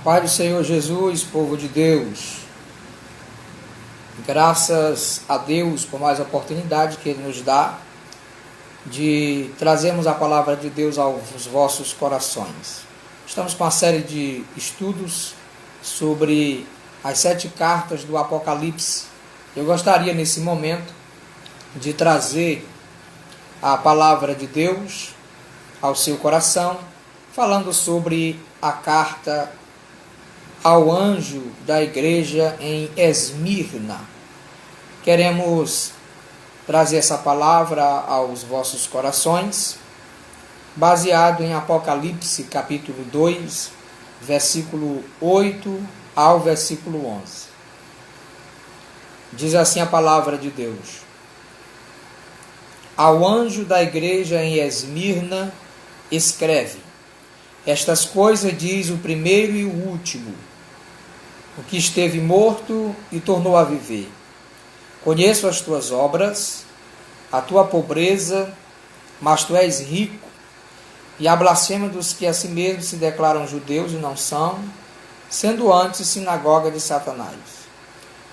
Paz do Senhor Jesus, povo de Deus, graças a Deus por mais oportunidade que Ele nos dá de trazermos a palavra de Deus aos vossos corações. Estamos com uma série de estudos sobre as 7 cartas do Apocalipse. Eu gostaria nesse momento de trazer a palavra de Deus ao seu coração, falando sobre a carta ao anjo da igreja em Esmirna. Queremos trazer essa palavra aos vossos corações, baseado em Apocalipse capítulo 2, versículo 8 ao versículo 11. Diz assim a palavra de Deus: Ao anjo da igreja em Esmirna escreve: Estas coisas diz o primeiro e o último, o que esteve morto e tornou a viver. Conheço as tuas obras, a tua pobreza, mas tu és rico, e a blasfêmia dos que a si mesmos se declaram judeus e não são, sendo antes sinagoga de Satanás.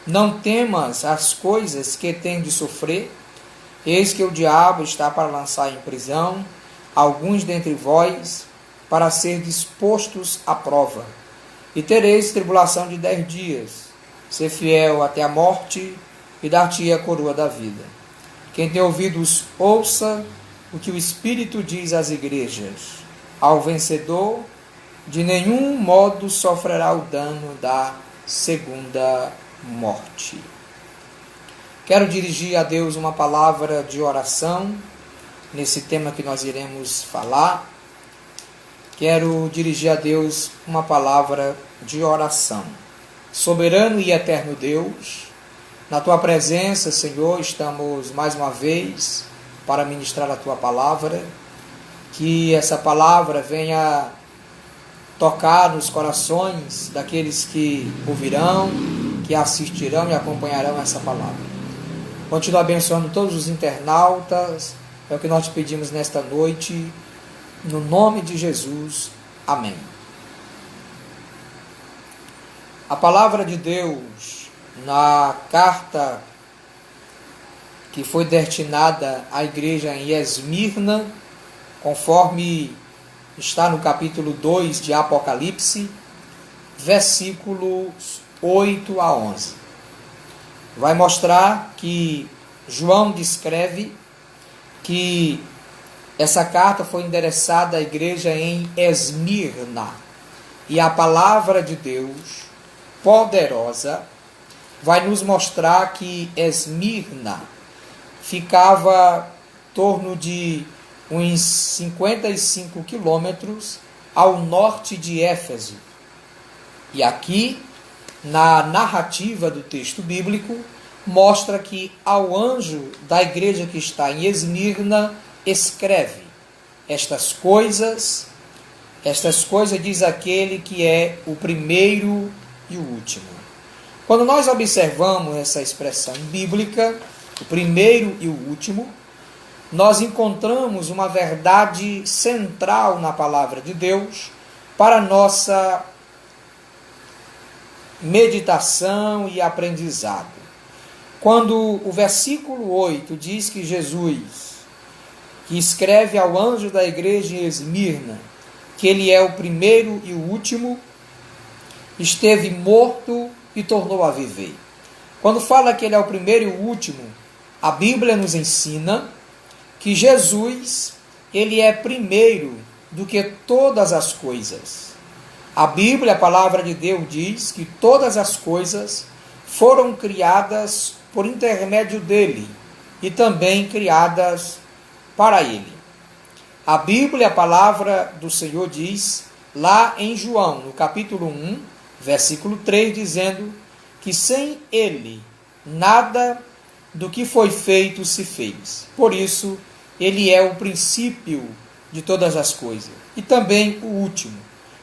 Não temas as coisas que tens de sofrer, eis que o diabo está para lançar em prisão alguns dentre vós, para ser dispostos à prova. E tereis tribulação de 10 dias. Ser fiel até a morte, e dar-te a coroa da vida. Quem tem ouvidos, ouça o que o Espírito diz às igrejas. Ao vencedor, de nenhum modo sofrerá o dano da segunda morte. Quero dirigir a Deus uma palavra de oração, nesse tema que nós iremos falar. Quero dirigir a Deus uma palavra de oração. Soberano e eterno Deus, na Tua presença, Senhor, estamos mais uma vez para ministrar a Tua palavra. Que essa palavra venha tocar nos corações daqueles que ouvirão, que assistirão e acompanharão essa palavra. Continua abençoando todos os internautas, é o que nós te pedimos nesta noite, no nome de Jesus. Amém. A palavra de Deus na carta que foi destinada à igreja em Esmirna, conforme está no capítulo 2 de Apocalipse, versículos 8 a 11. Vai mostrar que João descreve que essa carta foi endereçada à igreja em Esmirna. E a palavra de Deus, poderosa, vai nos mostrar que Esmirna ficava em torno de uns 55 quilômetros ao norte de Éfeso. E aqui, na narrativa do texto bíblico, mostra que ao anjo da igreja que está em Esmirna escreve: estas coisas diz aquele que é o primeiro e o último. Quando nós observamos essa expressão bíblica, o primeiro e o último, nós encontramos uma verdade central na palavra de Deus para nossa meditação e aprendizado. Quando o versículo 8 diz que Jesus, que escreve ao anjo da igreja em Esmirna, que ele é o primeiro e o último, esteve morto e tornou a viver. Quando fala que ele é o primeiro e o último, a Bíblia nos ensina que Jesus, ele é primeiro do que todas as coisas. A Bíblia, a palavra de Deus, diz que todas as coisas foram criadas por intermédio dele e também criadas para ele. A Bíblia, a palavra do Senhor diz, lá em João, no capítulo 1, versículo 3, dizendo que sem ele, nada do que foi feito se fez. Por isso, ele é o princípio de todas as coisas e também o último.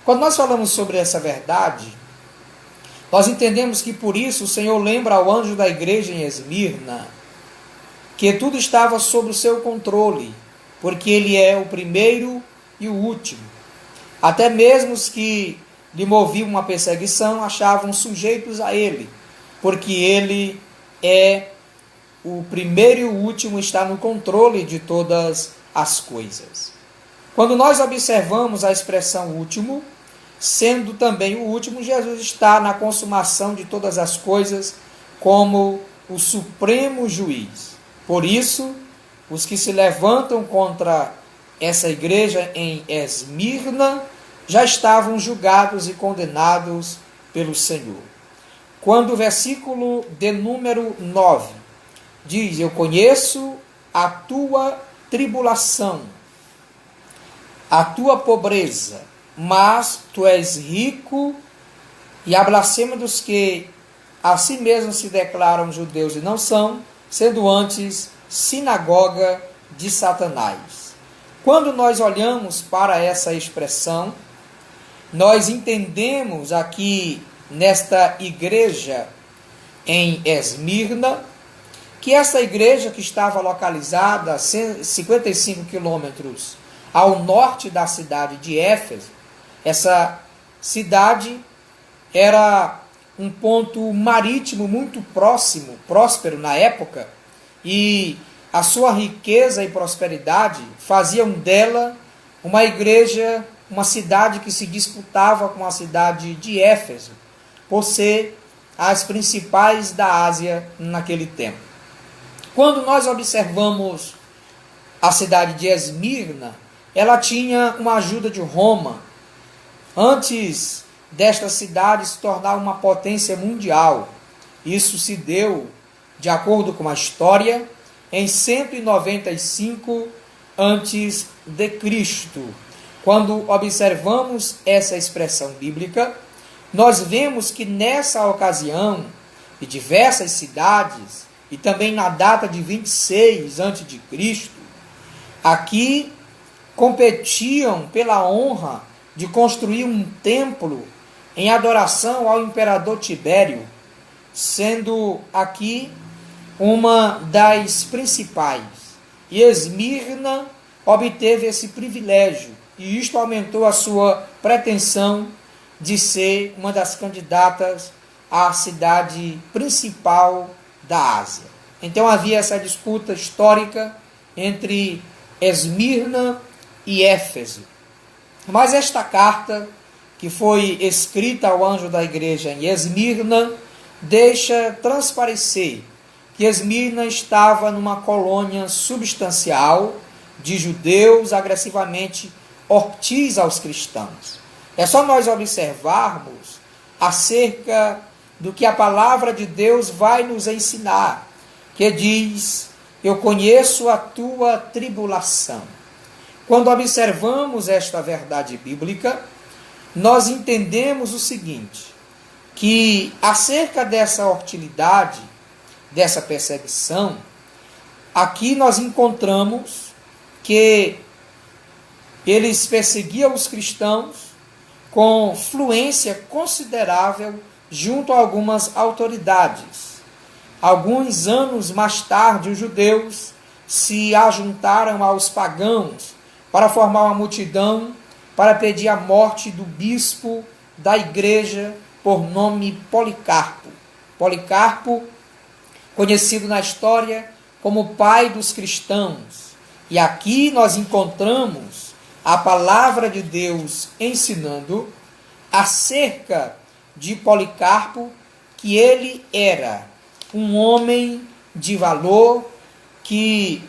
Quando nós falamos sobre essa verdade, nós entendemos que por isso o Senhor lembra ao anjo da igreja em Esmirna que tudo estava sob o seu controle, porque ele é o primeiro e o último. Até mesmo que lhe movia uma perseguição, achavam sujeitos a ele, porque ele é o primeiro e o último, está no controle de todas as coisas. Quando nós observamos a expressão último, sendo também o último, Jesus está na consumação de todas as coisas como o supremo juiz. Por isso, os que se levantam contra essa igreja em Esmirna já estavam julgados e condenados pelo Senhor. Quando o versículo de número 9 diz: eu conheço a tua tribulação, a tua pobreza, mas tu és rico, e a blasfêmia dos que a si mesmos se declaram judeus e não são, sendo antes sinagoga de Satanás. Quando nós olhamos para essa expressão, nós entendemos aqui nesta igreja em Esmirna, que essa igreja que estava localizada a 55 quilômetros ao norte da cidade de Éfeso, essa cidade era um ponto marítimo muito próspero na época, e a sua riqueza e prosperidade faziam dela uma igreja, uma cidade que se disputava com a cidade de Éfeso, por ser as principais da Ásia naquele tempo. Quando nós observamos a cidade de Esmirna, ela tinha uma ajuda de Roma, antes desta cidade se tornar uma potência mundial. Isso se deu, de acordo com a história, em 195 antes de Cristo. Quando observamos essa expressão bíblica, nós vemos que nessa ocasião, em diversas cidades, e também na data de 26 antes de Cristo, aqui competiam pela honra de construir um templo em adoração ao imperador Tibério, sendo aqui uma das principais. E Esmirna obteve esse privilégio, e isto aumentou a sua pretensão de ser uma das candidatas à cidade principal da Ásia. Então havia essa disputa histórica entre Esmirna e Éfeso. Mas esta carta, que foi escrita ao anjo da igreja em Esmirna, deixa transparecer que Esmirna estava numa colônia substancial de judeus agressivamente hostis aos cristãos. É só nós observarmos acerca do que a palavra de Deus vai nos ensinar, que diz: eu conheço a tua tribulação. Quando observamos esta verdade bíblica, nós entendemos o seguinte, que acerca dessa hostilidade, dessa perseguição, aqui nós encontramos que eles perseguiam os cristãos com fluência considerável junto a algumas autoridades. Alguns anos mais tarde, os judeus se ajuntaram aos pagãos para formar uma multidão para pedir a morte do bispo da igreja por nome Policarpo. Policarpo, conhecido na história como pai dos cristãos. E aqui nós encontramos a palavra de Deus ensinando acerca de Policarpo, que ele era um homem de valor, que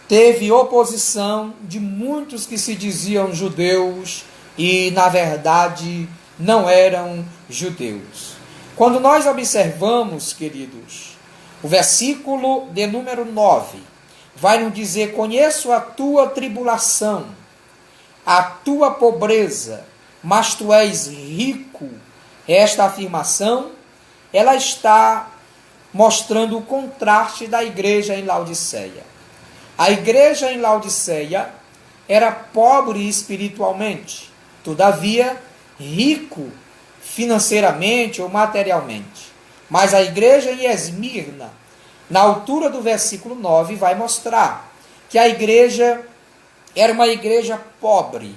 teve oposição de muitos que se diziam judeus e, na verdade, não eram judeus. Quando nós observamos, queridos, o versículo de número 9, vai nos dizer: conheço a tua tribulação, a tua pobreza, mas tu és rico. Esta afirmação, ela está mostrando o contraste da igreja em Laodiceia. A igreja em Laodiceia era pobre espiritualmente, todavia rico financeiramente ou materialmente. Mas a igreja em Esmirna, na altura do versículo 9, vai mostrar que a igreja era uma igreja pobre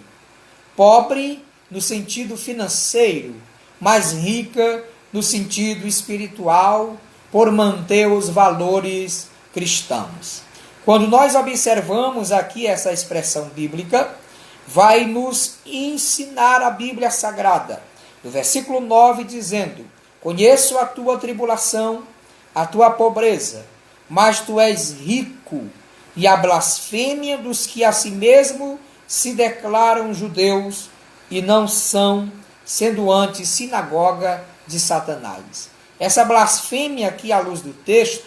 no sentido financeiro, mas rica no sentido espiritual, por manter os valores cristãos. Quando nós observamos aqui essa expressão bíblica, vai nos ensinar a Bíblia Sagrada, no versículo 9, dizendo: conheço a tua tribulação, a tua pobreza, mas tu és rico, e a blasfêmia dos que a si mesmo se declaram judeus e não são, sendo antes sinagoga de Satanás. Essa blasfêmia aqui, à luz do texto,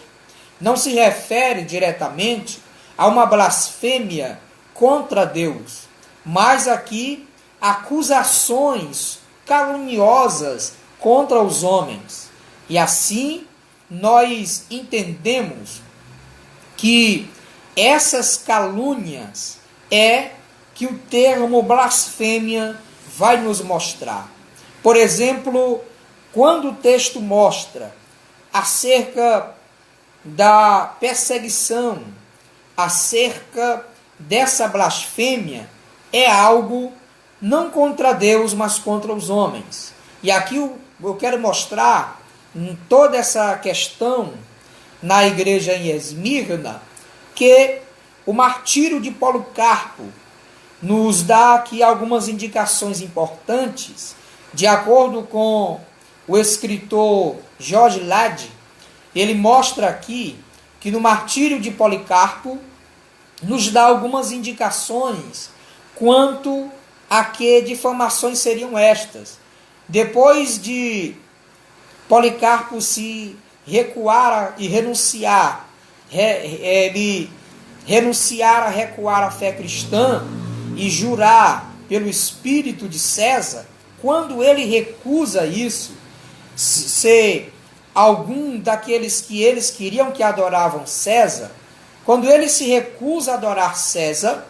não se refere diretamente a uma blasfêmia contra Deus, mas aqui acusações caluniosas contra os homens. E assim nós entendemos que essas calúnias é que o termo blasfêmia vai nos mostrar. Por exemplo, quando o texto mostra acerca da perseguição, acerca dessa blasfêmia, é algo não contra Deus, mas contra os homens. E aqui eu quero mostrar em toda essa questão na igreja em Esmirna, que o martírio de Policarpo nos dá aqui algumas indicações importantes. De acordo com o escritor George Ladd, ele mostra aqui que no martírio de Policarpo nos dá algumas indicações quanto a que difamações seriam estas. Depois de Policarpo se recuar e renunciar a recuar à fé cristã e jurar pelo Espírito de César, quando ele recusa isso, ser algum daqueles que eles queriam que adoravam César, quando ele se recusa a adorar César,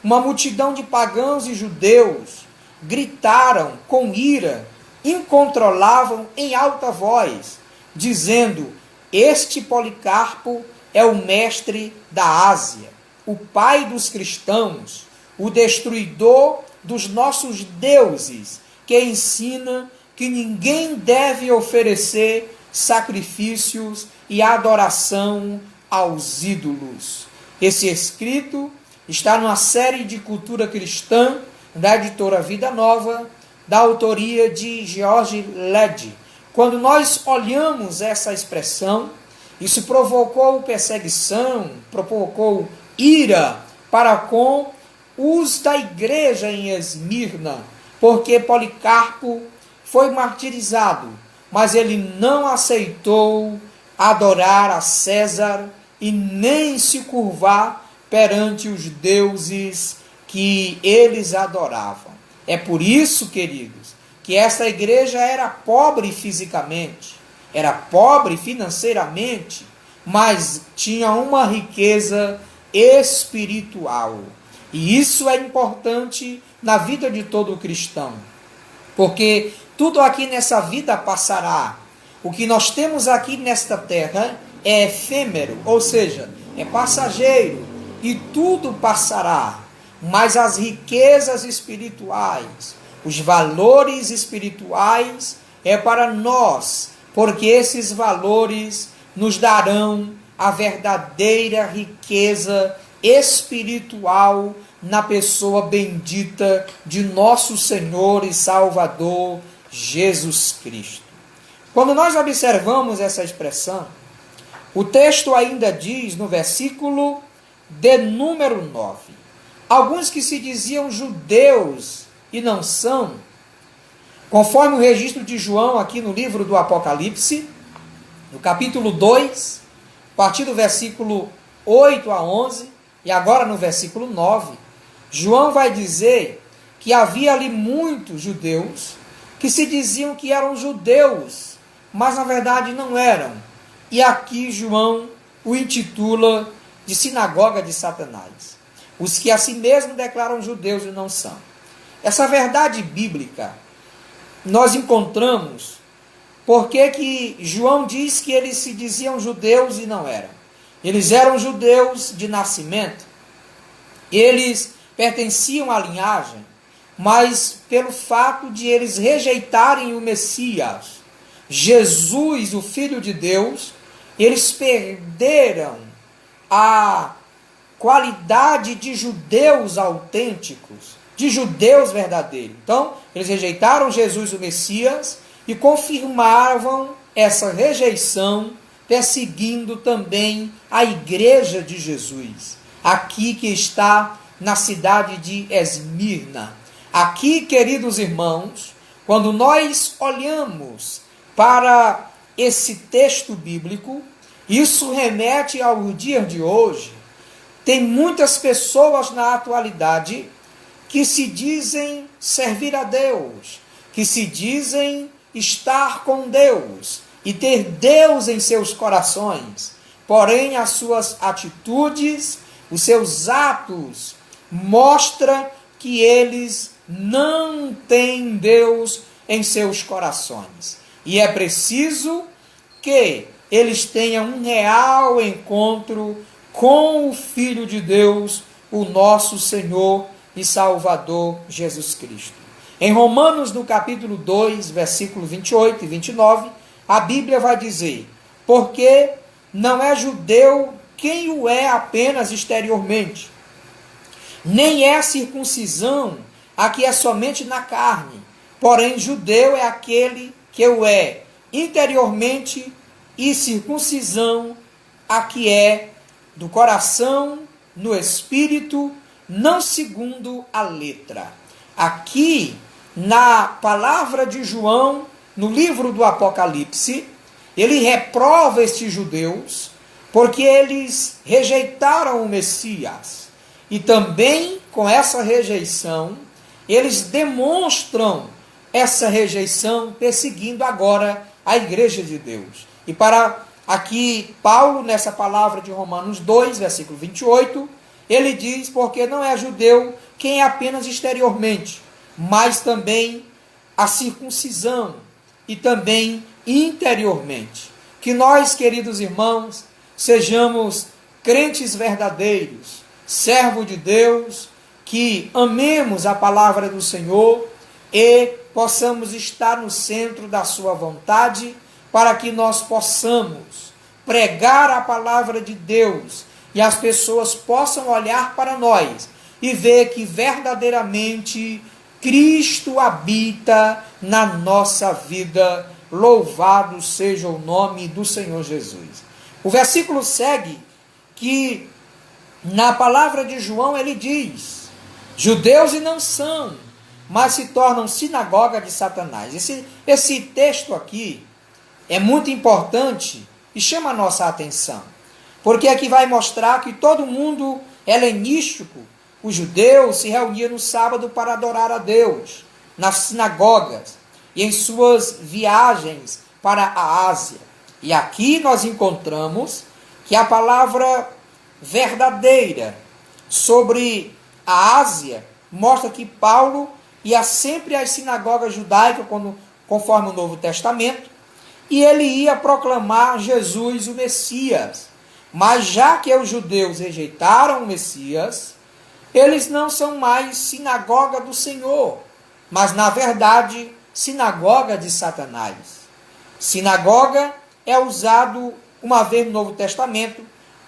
uma multidão de pagãos e judeus gritaram com ira, incontrolável em alta voz, dizendo: este Policarpo é o mestre da Ásia, o pai dos cristãos, o destruidor dos nossos deuses, que ensina que ninguém deve oferecer sacrifícios e adoração aos ídolos. Esse escrito está numa série de cultura cristã da editora Vida Nova, da autoria de George Ladd. Quando nós olhamos essa expressão, isso provocou perseguição, provocou ira para com os da igreja em Esmirna, porque Policarpo foi martirizado, mas ele não aceitou adorar a César e nem se curvar perante os deuses que eles adoravam. É por isso, queridos, que esta igreja era pobre fisicamente, era pobre financeiramente, mas tinha uma riqueza espiritual. E isso é importante na vida de todo cristão, porque tudo aqui nessa vida passará. O que nós temos aqui nesta terra é efêmero, ou seja, é passageiro, e tudo passará. Mas as riquezas espirituais, os valores espirituais é para nós, porque esses valores nos darão a verdadeira riqueza espiritual na pessoa bendita de nosso Senhor e Salvador Jesus Cristo. Quando nós observamos essa expressão, o texto ainda diz no versículo de número 9: alguns que se diziam judeus e não são, conforme o registro de João aqui no livro do Apocalipse, no capítulo 2, a partir do versículo 8 a 11, e agora no versículo 9, João vai dizer que havia ali muitos judeus que se diziam que eram judeus, mas na verdade não eram. E aqui João o intitula de sinagoga de Satanás. Os que a si mesmo declaram judeus e não são. Essa verdade bíblica nós encontramos porque que João diz que eles se diziam judeus e não eram. Eles eram judeus de nascimento, eles pertenciam à linhagem mas pelo fato de eles rejeitarem o Messias, Jesus, o Filho de Deus, eles perderam a qualidade de judeus autênticos, de judeus verdadeiros. Então, eles rejeitaram Jesus, o Messias, e confirmavam essa rejeição, perseguindo também a igreja de Jesus, aqui que está na cidade de Esmirna. Aqui, queridos irmãos, quando nós olhamos para esse texto bíblico, isso remete ao dia de hoje. Tem muitas pessoas na atualidade que se dizem servir a Deus, que se dizem estar com Deus e ter Deus em seus corações, porém as suas atitudes, os seus atos mostram que eles não têm Deus em seus corações. E é preciso que eles tenham um real encontro com o Filho de Deus, o nosso Senhor e Salvador Jesus Cristo. Em Romanos, no capítulo 2, versículo 28 e 29, a Bíblia vai dizer: porque não é judeu quem o é apenas exteriormente, nem é a circuncisão a que é somente na carne, porém judeu é aquele que o é interiormente, e circuncisão a que é do coração, no espírito, não segundo a letra. Aqui, na palavra de João, no livro do Apocalipse, ele reprova estes judeus, porque eles rejeitaram o Messias. E também, com essa rejeição, eles demonstram essa rejeição, perseguindo agora a igreja de Deus. E para aqui, Paulo, nessa palavra de Romanos 2, versículo 28, ele diz: porque não é judeu quem é apenas exteriormente, mas também a circuncisão e também interiormente. Que nós, queridos irmãos, sejamos crentes verdadeiros, servos de Deus, que amemos a palavra do Senhor e possamos estar no centro da sua vontade, para que nós possamos pregar a palavra de Deus e as pessoas possam olhar para nós e ver que verdadeiramente Cristo habita na nossa vida. Louvado seja o nome do Senhor Jesus. O versículo segue que na palavra de João ele diz: judeus e não são, mas se tornam sinagoga de Satanás. Esse texto aqui é muito importante e chama a nossa atenção, porque aqui vai mostrar que todo mundo helenístico, os judeus, se reunia no sábado para adorar a Deus, nas sinagogas e em suas viagens para a Ásia. E aqui nós encontramos que a palavra verdadeira sobre a Ásia mostra que Paulo ia sempre às sinagogas judaicas, conforme o Novo Testamento, e ele ia proclamar Jesus, o Messias. Mas já que os judeus rejeitaram o Messias, eles não são mais sinagoga do Senhor, mas na verdade sinagoga de Satanás. Sinagoga é usado uma vez no Novo Testamento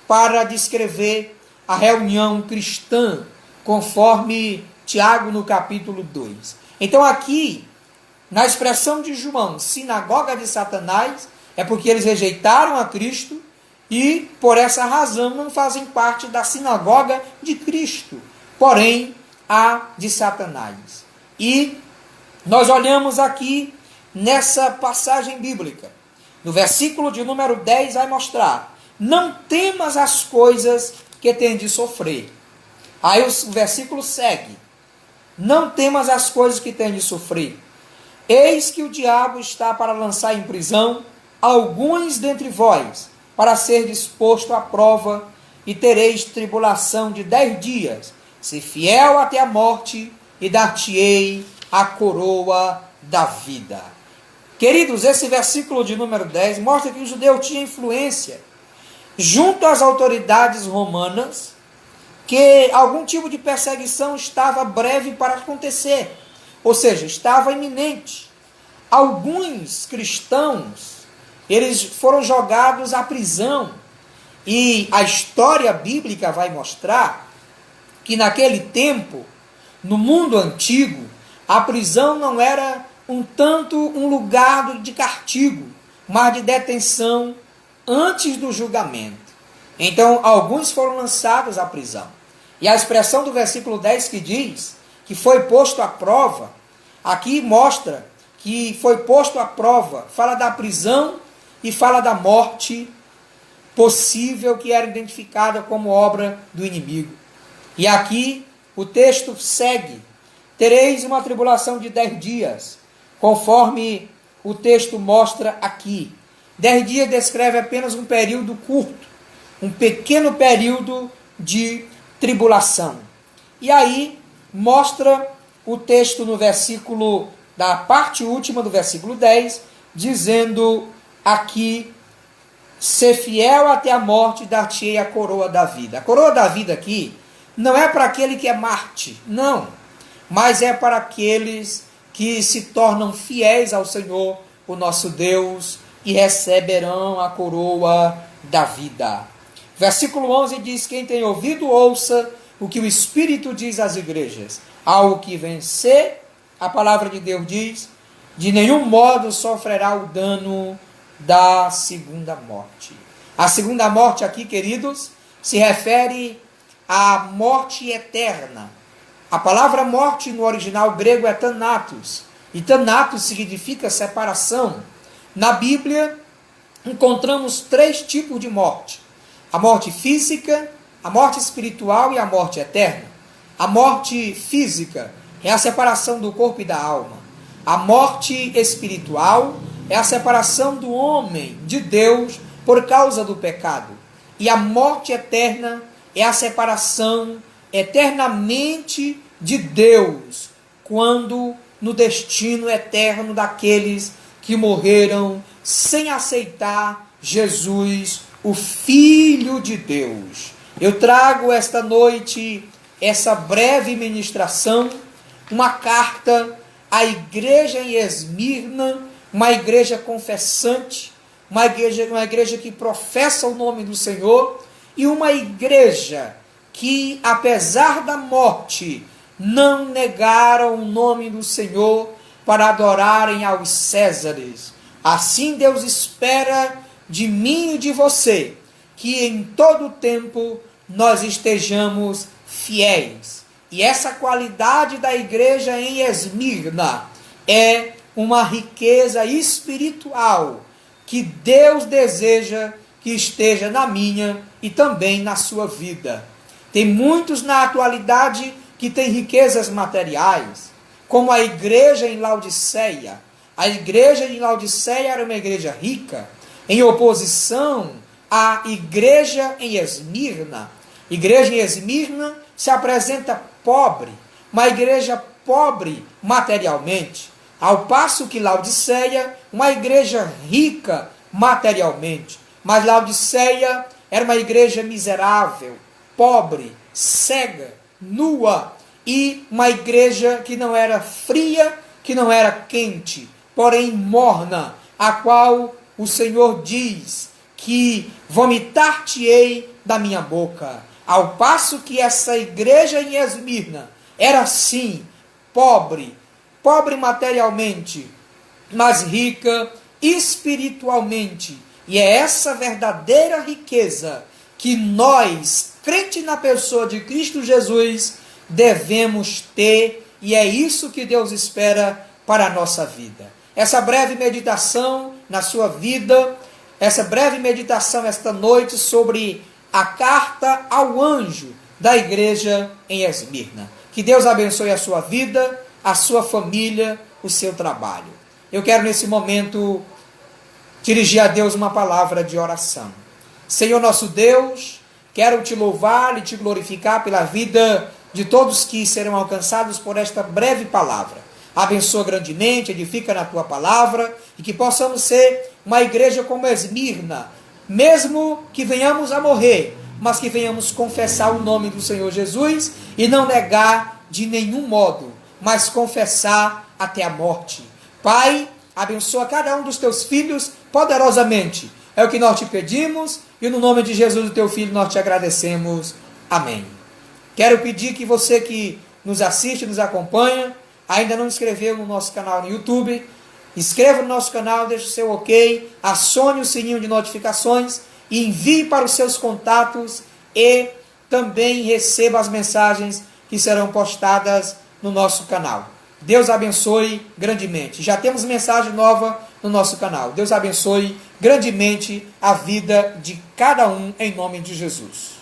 para descrever a reunião cristã, conforme Tiago no capítulo 2. Então aqui, na expressão de João, sinagoga de Satanás, é porque eles rejeitaram a Cristo e, por essa razão, não fazem parte da sinagoga de Cristo, porém, a de Satanás. E nós olhamos aqui nessa passagem bíblica, no versículo de número 10 vai mostrar: não temas as coisas que tem de sofrer. Aí o versículo segue: não temas as coisas que tem de sofrer. Eis que o diabo está para lançar em prisão alguns dentre vós, para ser disposto à prova, e tereis tribulação de 10 dias. Se fiel até a morte, e dar-te-ei a coroa da vida. Queridos, esse versículo de número 10 mostra que o judeu tinha influência junto às autoridades romanas, que algum tipo de perseguição estava breve para acontecer. ou seja, estava iminente. Alguns cristãos, eles foram jogados à prisão, e a história bíblica vai mostrar que naquele tempo, no mundo antigo, a prisão não era um lugar de castigo, mas de detenção antes do julgamento. Então, alguns foram lançados à prisão. E a expressão do versículo 10 que diz que foi posto à prova, aqui mostra que foi posto à prova, fala da prisão e fala da morte possível que era identificada como obra do inimigo. E aqui o texto segue: tereis uma tribulação de 10 dias, conforme o texto mostra aqui. 10 dias descreve apenas um período curto, um pequeno período de tribulação. E aí mostra o texto no versículo, da parte última do versículo 10, dizendo aqui: ser fiel até a morte, dar-te-ei a coroa da vida. A coroa da vida aqui não é para aquele que é Marte, não, mas é para aqueles que se tornam fiéis ao Senhor, o nosso Deus, e receberão a coroa da vida. Versículo 11 diz: quem tem ouvido, ouça o que o Espírito diz às igrejas. Ao que vencer, a palavra de Deus diz, de nenhum modo sofrerá o dano da segunda morte. A segunda morte aqui, queridos, se refere à morte eterna. A palavra morte no original grego é thanatos, e thanatos significa separação. Na Bíblia encontramos 3 tipos de morte: a morte física, a morte espiritual e a morte eterna. A morte física é a separação do corpo e da alma. A morte espiritual é a separação do homem de Deus por causa do pecado. E a morte eterna é a separação eternamente de Deus, quando no destino eterno daqueles que morreram sem aceitar Jesus, o Filho de Deus. Eu trago esta noite essa breve ministração, uma carta à igreja em Esmirna, uma igreja confessante, uma igreja que professa o nome do Senhor, e uma igreja que, apesar da morte, não negaram o nome do Senhor para adorarem aos Césares. Assim Deus espera de mim e de você que em todo tempo nós estejamos fiéis. E essa qualidade da igreja em Esmirna é uma riqueza espiritual que Deus deseja que esteja na minha e também na sua vida. Tem muitos na atualidade que têm riquezas materiais, como a igreja em Laodiceia. A igreja em Laodiceia era uma igreja rica, em oposição à igreja em Esmirna. A igreja em Esmirna se apresenta pobre, uma igreja pobre materialmente, ao passo que Laodiceia, uma igreja rica materialmente. Mas Laodiceia era uma igreja miserável, pobre, cega, nua, e uma igreja que não era fria, que não era quente, porém morna, a qual o Senhor diz que vomitar-te-ei da minha boca. Ao passo que essa igreja em Esmirna era sim pobre materialmente, mas rica espiritualmente. E é essa verdadeira riqueza que nós, crente na pessoa de Cristo Jesus, devemos ter, e é isso que Deus espera para a nossa vida. Essa breve meditação na sua vida, essa breve meditação esta noite sobre a carta ao anjo da igreja em Esmirna. Que Deus abençoe a sua vida, a sua família, o seu trabalho. Eu quero nesse momento dirigir a Deus uma palavra de oração. Senhor nosso Deus, quero te louvar e te glorificar pela vida de todos que serão alcançados por esta breve palavra. Abençoa grandemente, edifica na tua palavra, e que possamos ser uma igreja como Esmirna, mesmo que venhamos a morrer, mas que venhamos confessar o nome do Senhor Jesus e não negar de nenhum modo mas confessar até a morte. Pai, abençoa cada um dos teus filhos poderosamente. É o que nós te pedimos e no nome de Jesus, o teu Filho, nós te agradecemos. Amém. Quero pedir que você que nos assiste, nos acompanha, ainda não inscreveu no nosso canal no YouTube, inscreva no nosso canal, deixe o seu ok, acione o sininho de notificações e envie para os seus contatos e também receba as mensagens que serão postadas no nosso canal. Deus abençoe grandemente. Já temos mensagem nova no nosso canal. Deus abençoe grandemente a vida de cada um em nome de Jesus.